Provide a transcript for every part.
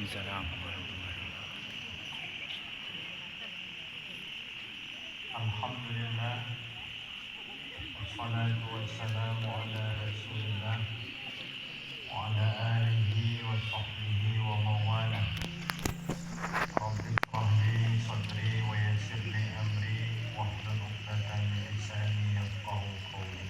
Waalaikumsalam warahmatullahi wabarakatuh. Alhamdulillah, wassalatu wassalamu ala rasulillah wa ala alihi wa sahbihi wa mawala. Rabbi shrahli sadri wa yassir li amri wahlul 'uqdatam min lisani yafqahu qawli.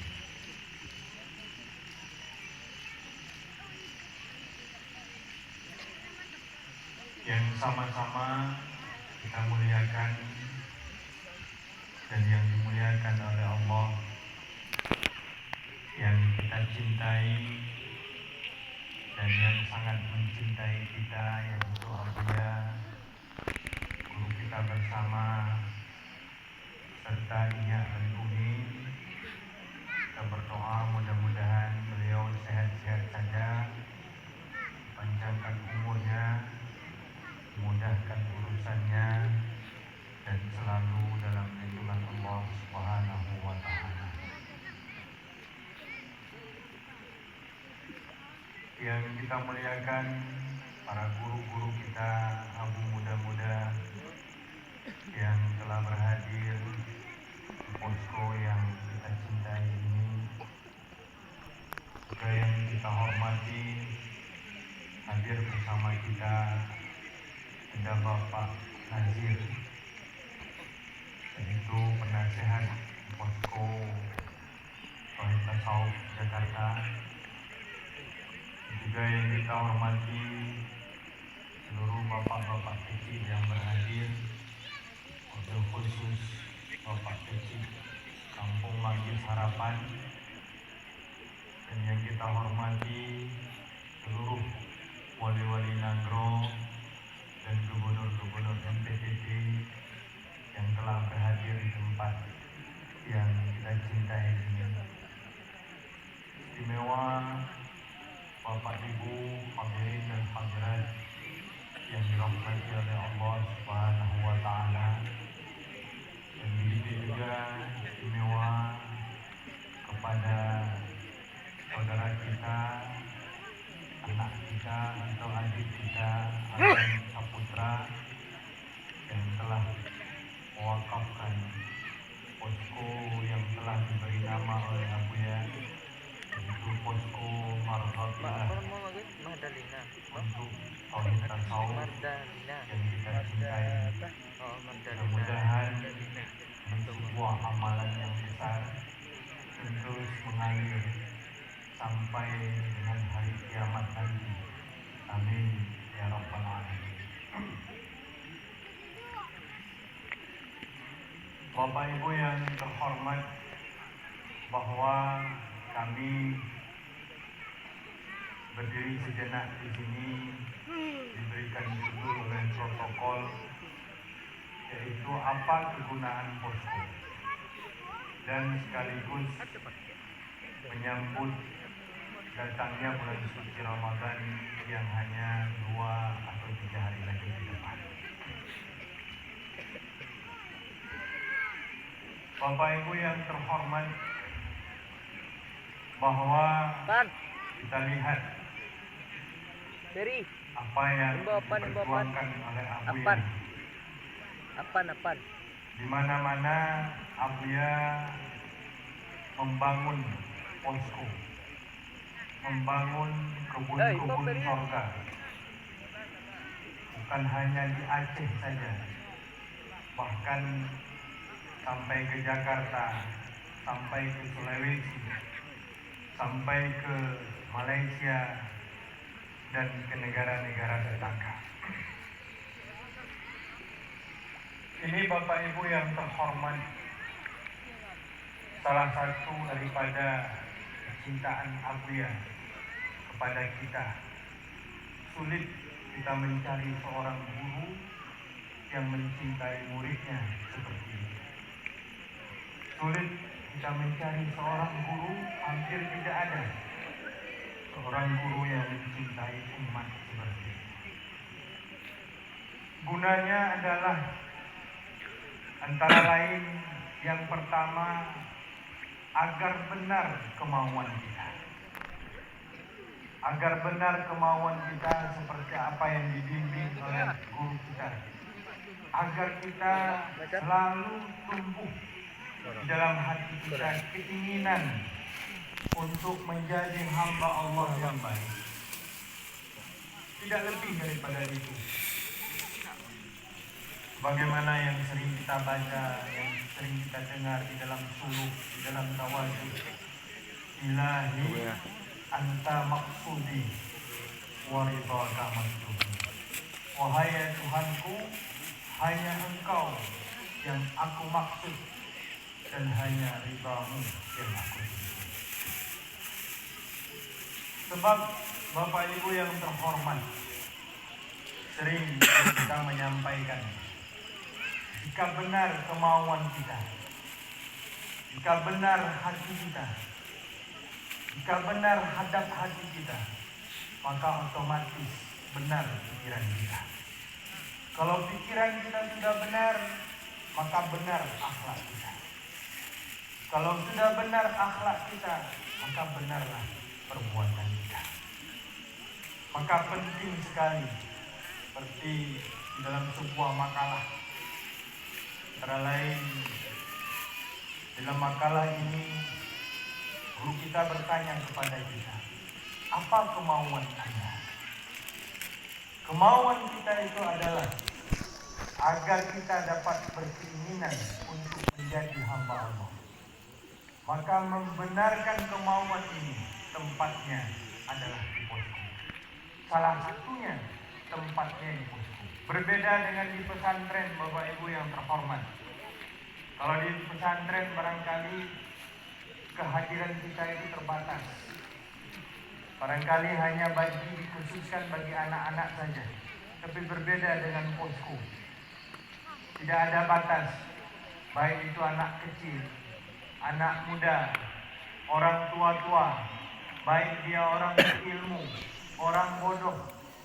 Yang sama-sama kita muliakan dan yang dimuliakan oleh Allah, yang kita cintai dan yang sangat mencintai kita, yaitu Abuya, guru kita bersama, serta Iya Al-Umi. Kita berdoa mudah-mudahan beliau sehat-sehat saja, panjangkan umurnya, mudahkan urusannya, dan selalu dalam lindungan Allah Subhanahu wa Ta'ala. Yang kita muliakan para guru-guru kita, abu muda-muda yang telah berhadir di posko yang kita cintai ini, juga yang kita hormati, hadir bersama kita ada Bapak Nazir, yaitu penasehat posko Sohib Tasawuf Jakarta. Juga yang kita hormati seluruh bapak-bapak kecil yang berhadir, wabil khusus bapak kecil Kampung Manggis Harapan, dan yang kita hormati seluruh wali-wali Nagro dan gubernur-gubernur NTT yang telah berhadir di tempat yang kita cintai ini. Istimewa Bapak Ibu hadirin dan hadirat yang dirahmati oleh Allah Subhanahu wa Ta'ala, dan begitu juga istimewa kepada saudara kita, anak kita atau adik kita, Adam Saputra, yang telah mewakafkan posko yang telah diberi nama oleh Abuya, yaitu posko Marhabilah untuk Sohib Tasawuf yang kita cintai. Mudah-mudahan ini sebuah amalan yang besar dan terus mengalir sampai dengan hari kiamat nanti. Amin ya rabbal alamin. Bapak Ibu yang terhormat, bahwa kami berdiri sejenak di sini diberikan judul oleh protokol, yaitu apa kegunaan posko, dan sekaligus menyambut datangnya bulan suci Ramadan yang hanya 2 atau 3 hari lagi ke depan. Bapak Ibu yang terhormat, bahwa kita lihat apa yang diperjuangkan oleh Abuya. Di mana-mana Abuya membangun posko, membangun kebun-kebun sorga, bukan hanya di Aceh saja, bahkan sampai ke Jakarta, sampai ke Sulawesi, sampai ke Malaysia, dan ke negara-negara tetangga. Ini Bapak Ibu yang terhormat, salah satu daripada kecintaan Abuya kepada kita. Sulit kita mencari seorang guru yang mencintai muridnya seperti ini. Sulit kita mencari seorang guru, hampir tidak ada seorang guru yang mencintai umat seperti ini. Gunanya adalah antara lain, yang pertama, agar benar kemauan kita. agar benar kemauan kita seperti apa yang dibimbing oleh guru kita, agar kita selalu tumbuh di dalam hati kita keinginan untuk menjadi hamba Allah yang baik. Tidak lebih daripada itu. Bagaimana yang sering kita baca, yang sering kita dengar di dalam suluk, di dalam tawadhu. Ilahi anta maksudi wa ridhaka maksudi. Wahai Tuhanku, hanya Engkau yang aku maksud dan hanya ridhamu yang aku tuju. Sebab Bapak Ibu yang terhormat, sering kita menyampaikan, jika benar kemauan kita, jika benar hati kita, jika benar hadap hati kita, maka otomatis benar pikiran kita. Kalau pikiran kita sudah benar, maka benar akhlak kita. Kalau sudah benar akhlak kita, maka benarlah perbuatan kita. Maka penting sekali, seperti di dalam sebuah makalah, antara lain dalam makalah ini guru kita bertanya kepada kita, apa kemauan Anda? Kemauan kita itu adalah agar kita dapat berkeinginan untuk menjadi hamba Allah. Maka membenarkan kemauan ini tempatnya adalah di posko. Salah satunya tempatnya di posko. Berbeda dengan di pesantren, Bapak Ibu yang terhormat. Kalau di pesantren barangkali kehadiran kita itu terbatas. Barangkali hanya dikhususkan bagi anak-anak saja. Tapi berbeda dengan posko. Tidak ada batas. Baik itu anak kecil, anak muda, orang tua-tua, baik dia orang berilmu, orang bodoh,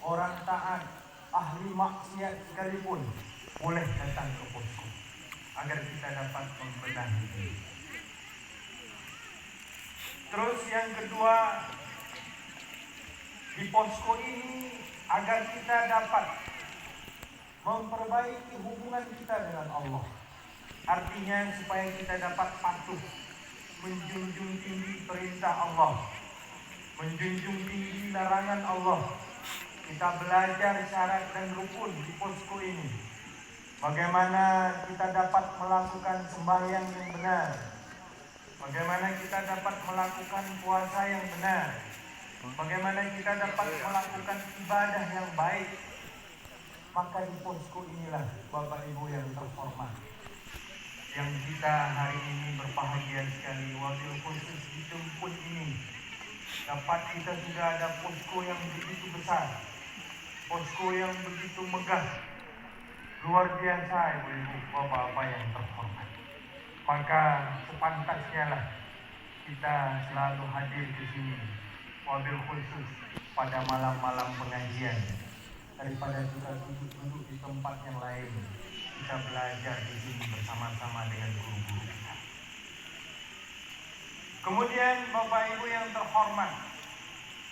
orang taat, ahli maksiat sekalipun, boleh datang ke posko agar kita dapat membenahi diri. Terus yang kedua, di posko ini agar kita dapat memperbaiki hubungan kita dengan Allah. Artinya supaya kita dapat patuh, menjunjung tinggi perintah Allah, menjunjung tinggi larangan Allah. Kita belajar syarat dan rukun di posko ini. Bagaimana kita dapat melakukan sembahyang yang benar, bagaimana kita dapat melakukan puasa yang benar, bagaimana kita dapat melakukan ibadah yang baik. Maka di posko inilah Bapak Ibu yang terhormat, yang kita hari ini berbahagia sekali, wabil khusus di Tempun ini dapat kita sudah ada posko yang begitu besar, posko yang begitu megah, luar biasa Ibu Bapak-Bapak yang terhormat. Maka sepantasnya lah kita selalu hadir di sini, wabil khusus pada malam-malam pengajian, daripada kita duduk-duduk di tempat yang lain. Kita belajar di sini bersama-sama dengan guru-guru kita. Kemudian Bapak Ibu yang terhormat,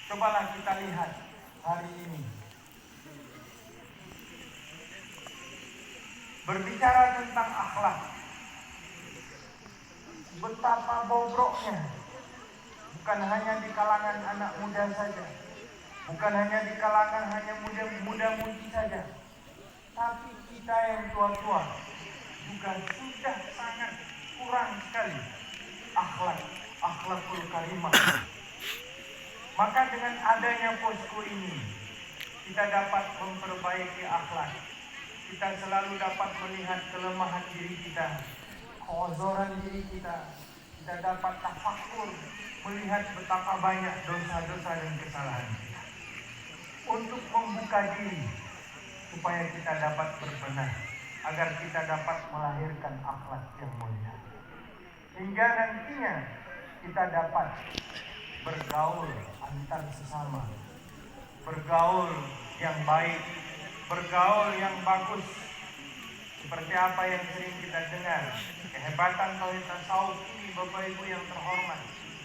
cobalah kita lihat hari ini. Berbicara tentang akhlak, betapa bobroknya, bukan hanya di kalangan anak muda saja, bukan hanya di kalangan hanya muda-mudi saja, tapi kita yang tua-tua juga sudah sangat kurang sekali akhlakul karimah. Maka dengan adanya posko ini, kita dapat memperbaiki akhlak. Kita selalu dapat melihat kelemahan diri kita, keozoran diri kita. Kita dapat tafakur, melihat betapa banyak dosa-dosa dan kesalahan kita. Untuk membuka diri, supaya kita dapat berbenah, agar kita dapat melahirkan akhlak yang mulia. Hingga nantinya kita dapat bergaul antar sesama, bergaul yang baik, bergaul yang bagus. Seperti apa yang sering kita dengar, kehebatan tauhid tasawuf ini Bapak Ibu yang terhormat,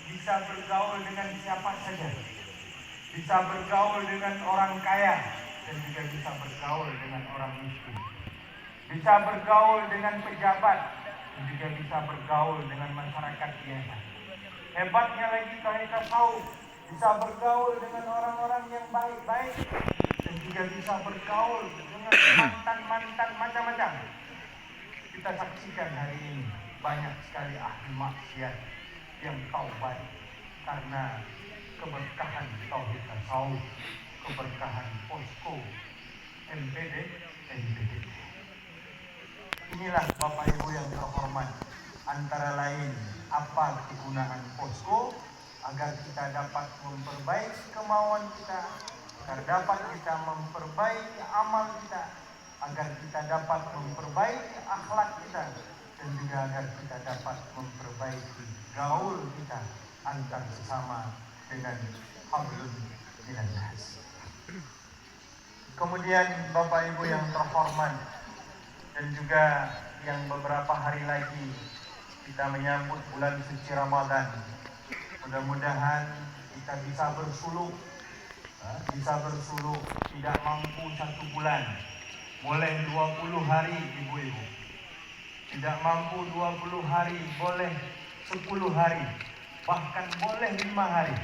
bisa bergaul dengan siapa saja, bisa bergaul dengan orang kaya dan juga bisa bergaul dengan orang miskin, bisa bergaul dengan pejabat dan juga bisa bergaul dengan masyarakat biasa. Hebatnya lagi kalau tahu bisa bergaul dengan orang-orang yang baik-baik dan juga bisa bergaul dengan mantan-mantan macam-macam. Kita saksikan hari ini banyak sekali ahli maksiat yang taubat karena keberkahan tauhid tasawuf, keberkahan posko MPD, NPD. Inilah Bapak Ibu yang terhormat, antara lain apa kegunaan posko agar kita dapat memperbaiki kemauan kita, agar dapat kita memperbaiki amal kita, agar kita dapat memperbaiki akhlak kita, dan juga agar kita dapat memperbaiki gaul kita antar sesama dengan hablum minan nas. Kemudian Bapak Ibu yang terhormat, dan juga yang beberapa hari lagi kita menyambut bulan suci Ramadan. Mudah-mudahan kita bisa bersuluk, tidak mampu 1 bulan, boleh 20 hari ibu-ibu. Tidak mampu 20 hari, boleh 10 hari, bahkan boleh 5 hari.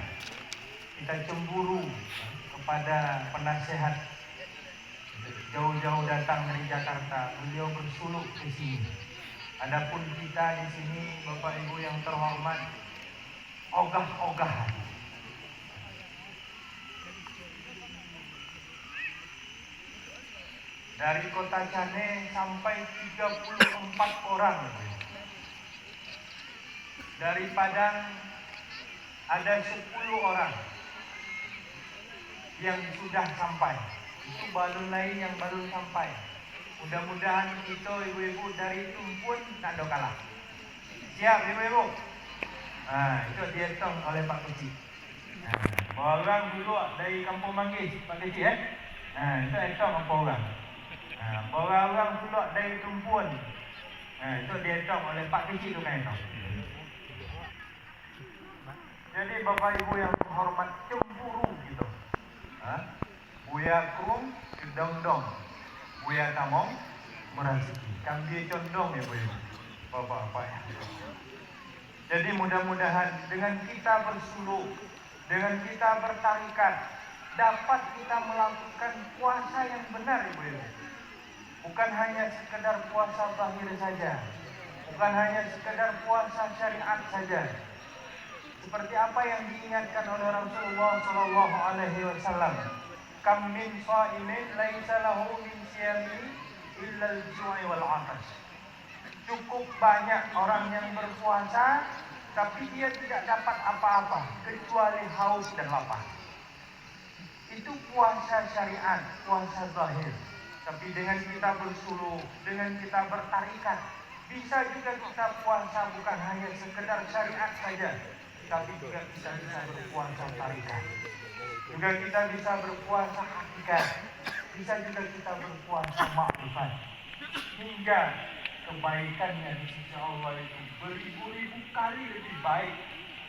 Kita cemburu kepada penasehat jauh-jauh datang dari Jakarta, beliau bersuluk ke sini. Adapun kita di sini, Bapak Ibu yang terhormat, ogah-ogahan. Dari Kota Cane sampai 34 orang. Dari Padang ada 10 orang yang sudah sampai. Itu balon lain yang baru sampai. Mudah-mudahan kita ibu-ibu dari Tumpun tak ada kalah. Siap ibu-ibu? Itu dihitung oleh Pak Kecik. Orang dulu dari Kampung Manggis, Pak Kecik itu hitung apa orang. Orang dulu dari Tumpun, itu dihitung oleh Pak Kecik tu kan hitung. Jadi Bapak Ibu yang terhormat, cemburu gitu. Buya Krum, Dong-dong, Buya Tamong, Merasiki. Kambing condong ya Ibu-ibu, Bapak-bapak ya. Jadi mudah-mudahan dengan kita bersuluk, dengan kita bertarikat, dapat kita melakukan puasa yang benar Ibu-ibu. Bukan hanya sekedar puasa zahir saja, bukan hanya sekedar puasa syariat saja. Seperti apa yang diingatkan oleh Rasulullah Shallallahu Alaihi Wasallam, kam min shaimin laisa lahu min siyami illa al-ju'i wal 'atash. Cukup banyak orang yang berpuasa tapi dia tidak dapat apa-apa kecuali haus dan lapar. Itu puasa syariat, puasa zahir. Tapi dengan kita bersuluk, dengan kita bertarikat, bisa juga kita puasa bukan hanya sekedar syariat saja, tapi juga kita bisa berpuasa tarikat. Juga kita bisa berpuasa hakikat, bisa juga kita berpuasa makrifat, hingga kebaikannya di sisi Allah itu beribu-ribu kali lebih baik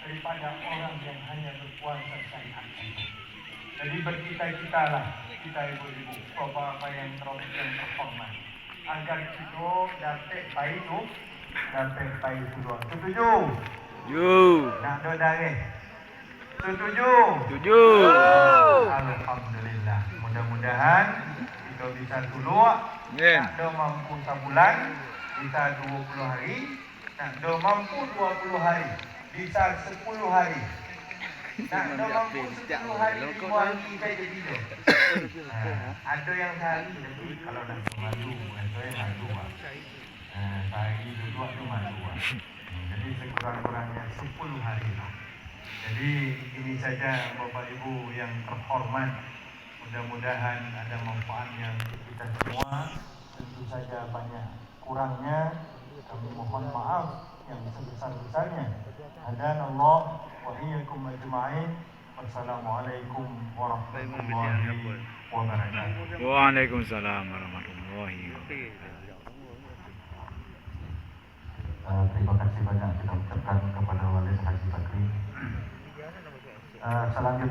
daripada orang yang hanya berpuasa syariat saja. Jadi bercita-citalah kita ibu-ibu, bapak-bapak yang terhormat, agar kita dapat baik itu, dapat baik itu doang. Setuju? Nak dodare. Setuju? Setuju. Alhamdulillah. Mudah-mudahan kita bisa tuluak. Nak do mampu sebulan, bisa 20 hari. Nak do mampu 20 hari, bisa 10 hari. Nak do mampu 10 hari, 5 hari kita jadi dia. Ada yang sehari, jadi kalau nak malu, saya malu. Sehari duduk tu malu. Jadi sekurang-kurangnya 10 hari lah. Jadi ini saja Bapak Ibu yang terhormat. Mudah-mudahan ada manfaatnya untuk kita semua. Tentu saja banyak kurangnya, kami mohon maaf yang sebesar-besarnya. Hadanallah wa iyyakum ajma'in. Wassalamualaikum warahmatullahi wabarakatuh. Waalaikumsalam warahmatullahi wabarakatuh. Terima kasih banyak kita ucapkan kepada Walid Haji Bakri. Selanjutnya